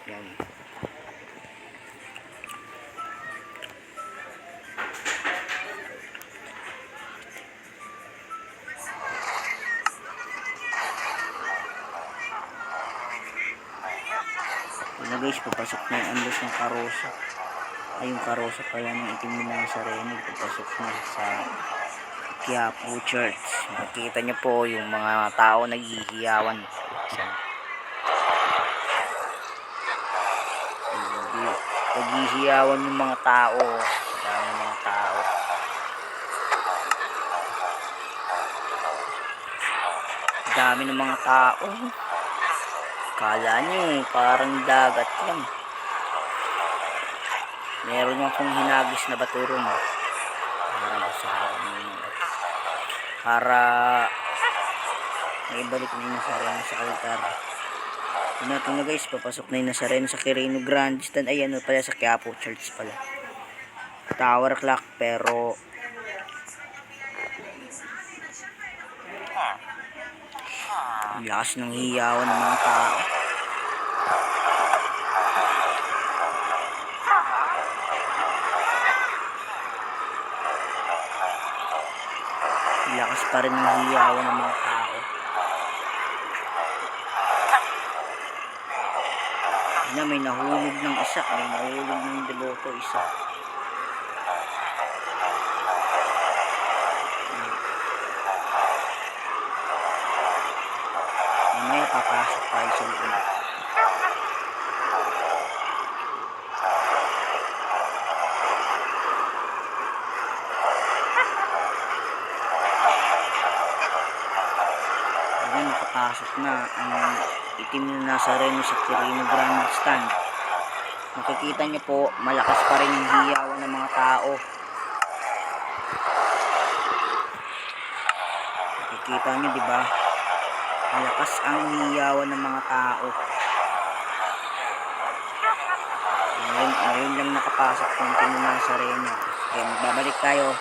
Yan. Yun guys, papasok na yung andos ng karosa. Ay, yung karosa pala ng itim na Nazareno. Papasok na sa Quiapo Church. Makikita nyo po yung mga tao naghihiyawan. Naghihiyawan yung mga tao. Dami mga tao. Dami ng mga tao. Kala nyo parang dagat lang. Meron akong hinagis na baturon. Para masaharap ng mga bato. Para maibalik na yung Nazareno sa altar. Yun natin na guys, papasok na yung Nazareno sa Quirino Grande Stand. Ay ano pala, sa Quiapo Church pala. Tower clock, pero lakas ng hiyawan ng mga tao. Lakas pa rin ng hiyawan ng mga tao. Na may nahulog ng isa, may nahulog ng deboto isa. Mamaya papasok tayo sa loob. Ayun, nakapasok na ang itim na Nazareno sa Quirino Grande Stand. Makikita nyo po, malakas pa rin yung hiyawan ng mga tao. Makikita nyo, diba? Malakas ang hiyawan ng mga tao. Ngayon lang nakapasok ng itim na Nazareno. Kaya babalik tayo.